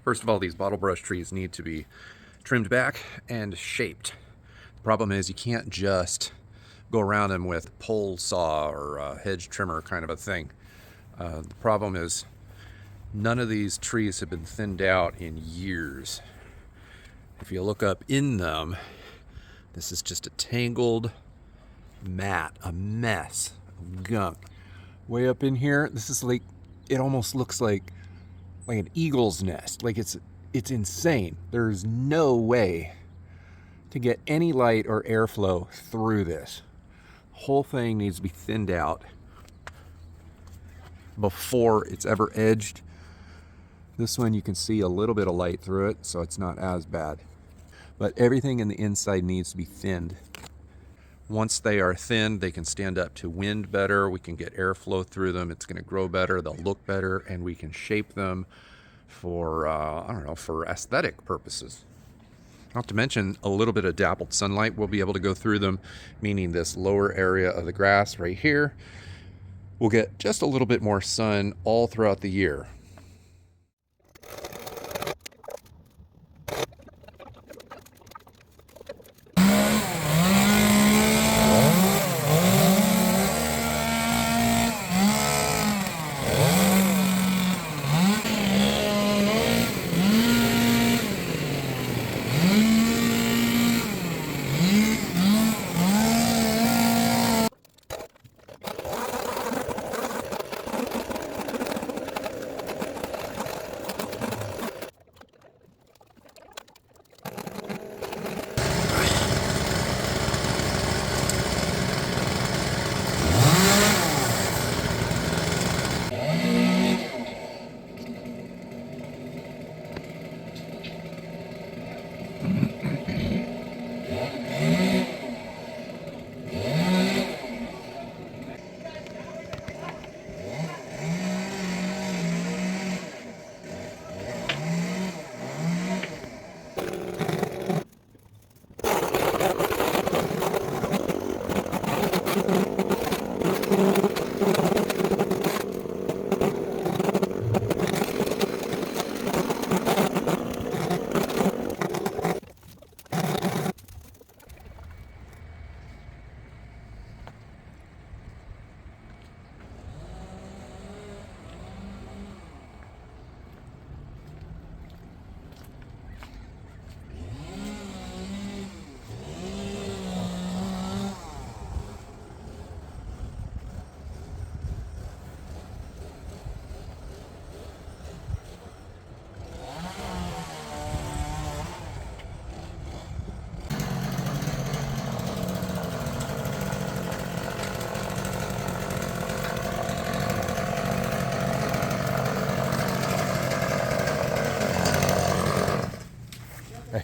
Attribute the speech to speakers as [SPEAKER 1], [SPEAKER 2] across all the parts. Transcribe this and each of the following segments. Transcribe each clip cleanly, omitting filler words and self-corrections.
[SPEAKER 1] First of all, these bottlebrush trees need to be trimmed back and shaped. The problem is you can't just go around them with pole saw or a hedge trimmer kind of a thing. The problem is none of these trees have been thinned out in years. If you look up in them, this is just a tangled mat, a mess of gunk. Way up in here, this is like, it almost looks like an eagle's nest. Like it's insane. There's no way to get any light or airflow through this. The whole thing needs to be thinned out before it's ever edged. This one you can see a little bit of light through it, so it's not as bad. But everything in the inside needs to be thinned. Once they are thinned, they can stand up to wind better. We can get airflow through them. It's going to grow better. They'll look better, and we can shape them for, I don't know, for aesthetic purposes. Not to mention a little bit of dappled sunlight. We'll be able to go through them, meaning this lower area of the grass right here will get just a little bit more sun all throughout the year.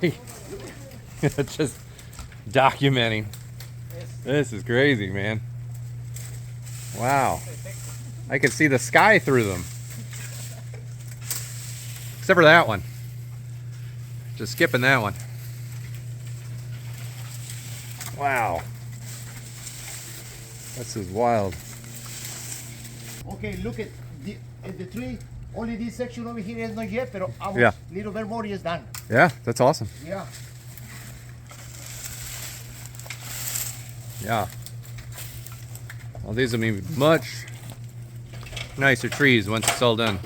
[SPEAKER 1] Hey, just documenting. This is crazy, man. Wow. I can see the sky through them. Except for that one. Just skipping that one. Wow. This is wild.
[SPEAKER 2] Okay, look at the tree. Only this section over here is not yet, but our
[SPEAKER 1] Yeah.
[SPEAKER 2] little bit more is done.
[SPEAKER 1] Yeah, that's awesome.
[SPEAKER 2] Yeah.
[SPEAKER 1] Yeah. Well, these will be much nicer trees once it's all done.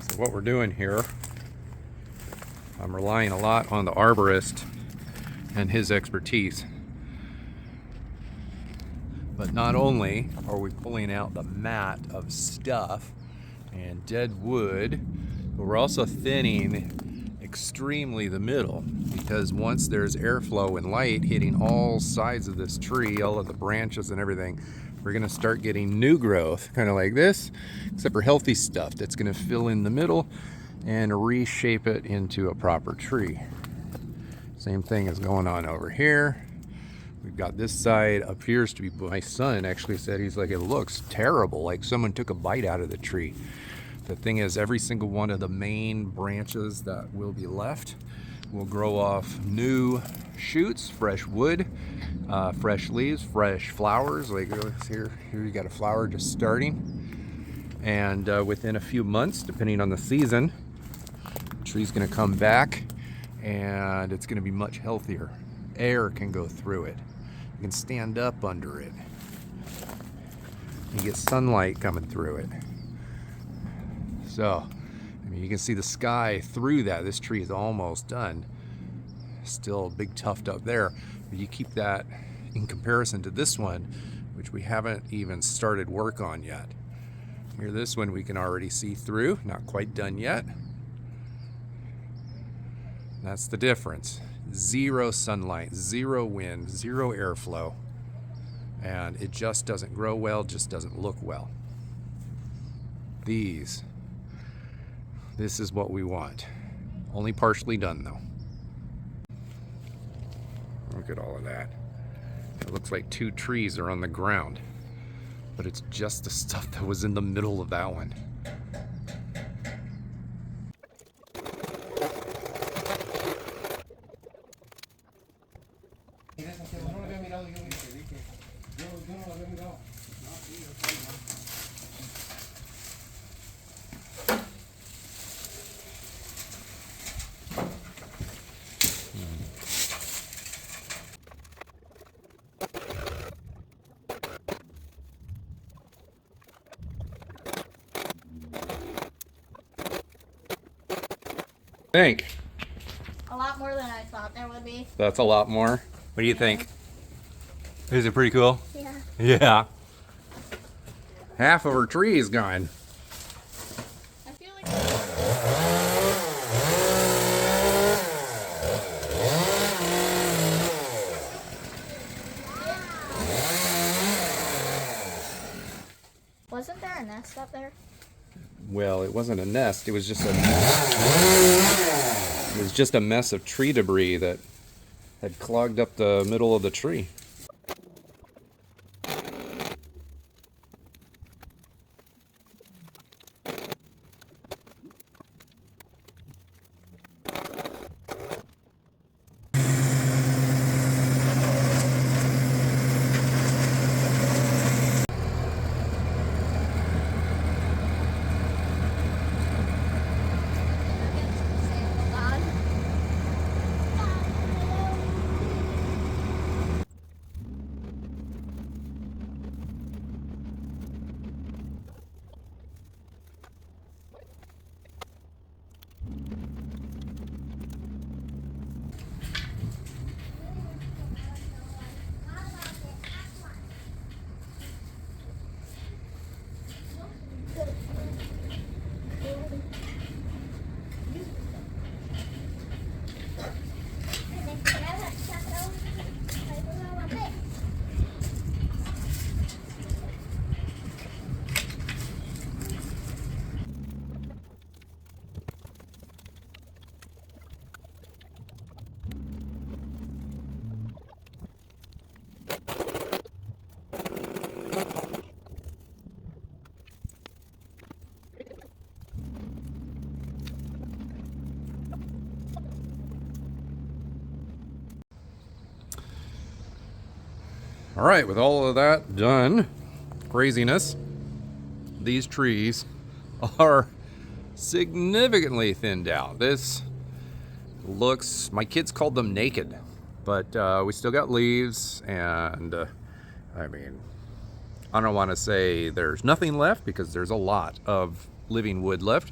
[SPEAKER 1] So what we're doing here, I'm relying a lot on the arborist and his expertise. But not only are we pulling out the mat of stuff and dead wood, but we're also thinning extremely the middle, because once there's airflow and light hitting all sides of this tree, all of the branches and everything, we're gonna start getting new growth, kind of like this, except for healthy stuff that's gonna fill in the middle and reshape it into a proper tree. Same thing is going on over here. We've got this side appears to be, my son actually said, he's like, it looks terrible, like someone took a bite out of the tree. The thing is, every single one of the main branches that will be left will grow off new shoots, fresh wood, fresh leaves, fresh flowers. Like here you got a flower just starting. And within a few months, depending on the season, the tree's gonna come back and it's gonna be much healthier. Air can go through it. You can stand up under it. You get sunlight coming through it. So, I mean, you can see the sky through that. This tree is almost done. Still a big tuft up there. But you keep that in comparison to this one, which we haven't even started work on yet. Here, this one we can already see through. Not quite done yet. That's the difference. Zero sunlight, zero wind, zero airflow. And it just doesn't grow well, just doesn't look well. This is what we want. Only partially done though. Look at all of that. It looks like 2 trees are on the ground, but it's just the stuff that was in the middle of that one. Think?
[SPEAKER 3] A lot more than I thought there would be.
[SPEAKER 1] That's a lot more. What do you think? Is it pretty cool?
[SPEAKER 3] Yeah.
[SPEAKER 1] Yeah. Half of her tree is gone.
[SPEAKER 3] I feel like wasn't there a nest up there?
[SPEAKER 1] Well, it wasn't a nest. It was just a mess of tree debris that had clogged up the middle of the tree. All right, with all of that done, craziness, these trees are significantly thinned out. This looks, my kids called them naked, but we still got leaves, and I mean, I don't want to say there's nothing left because there's a lot of living wood left.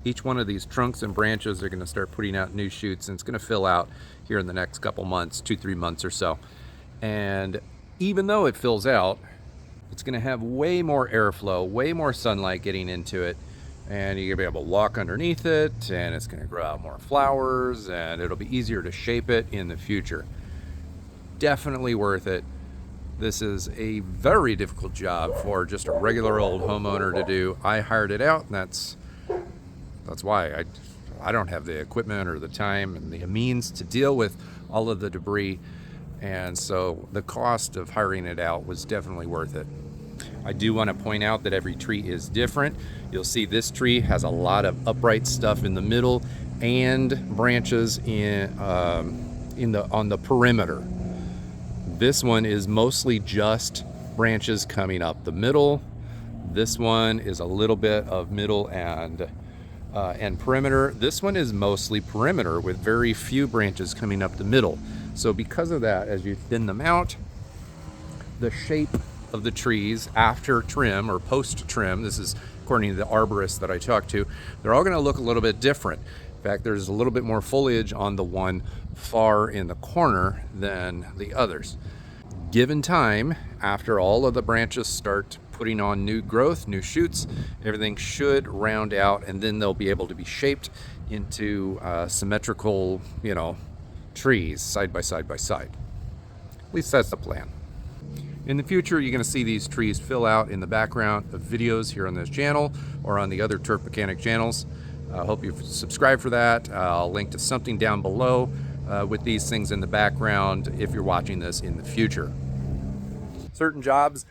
[SPEAKER 1] Each one of these trunks and branches are going to start putting out new shoots, and it's going to fill out here in the next couple months, 2-3 months or so. And even though it fills out, it's going to have way more airflow, way more sunlight getting into it, and you're going to be able to walk underneath it, and it's going to grow out more flowers, and it'll be easier to shape it in the future. Definitely worth it. This is a very difficult job for just a regular old homeowner to do. I hired it out, and that's why I don't have the equipment or the time and the means to deal with all of the debris, and so the cost of hiring it out was definitely worth it. I do want to point out that every tree is different. You'll see this tree has a lot of upright stuff in the middle and branches on the perimeter. This one is mostly just branches coming up the middle. This one is a little bit of middle and perimeter. This one is mostly perimeter with very few branches coming up the middle. So because of that, as you thin them out, the shape of the trees after trim or post trim, this is according to the arborist that I talked to, they're all going to look a little bit different. In fact, there's a little bit more foliage on the one far in the corner than the others. Given time, after all of the branches start putting on new growth, new shoots, everything should round out, and then they'll be able to be shaped into symmetrical, trees side by side by side. At least that's the plan. In the future, you're going to see these trees fill out in the background of videos here on this channel or on the other Turf Mechanic channels. I hope you've subscribed for that. I'll link to something down below with these things in the background if you're watching this in the future. Certain jobs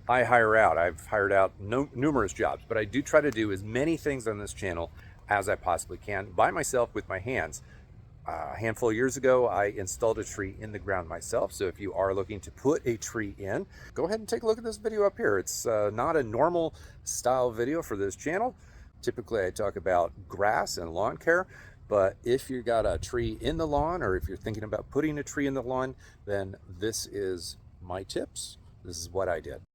[SPEAKER 1] I hire out. I've hired out numerous jobs, but I do try to do as many things on this channel as I possibly can by myself with my hands. A handful of years ago, I installed a tree in the ground myself. So if you are looking to put a tree in, go ahead and take a look at this video up here. It's not a normal style video for this channel. Typically, I talk about grass and lawn care. But if you got a tree in the lawn, or if you're thinking about putting a tree in the lawn, then this is my tips. This is what I did.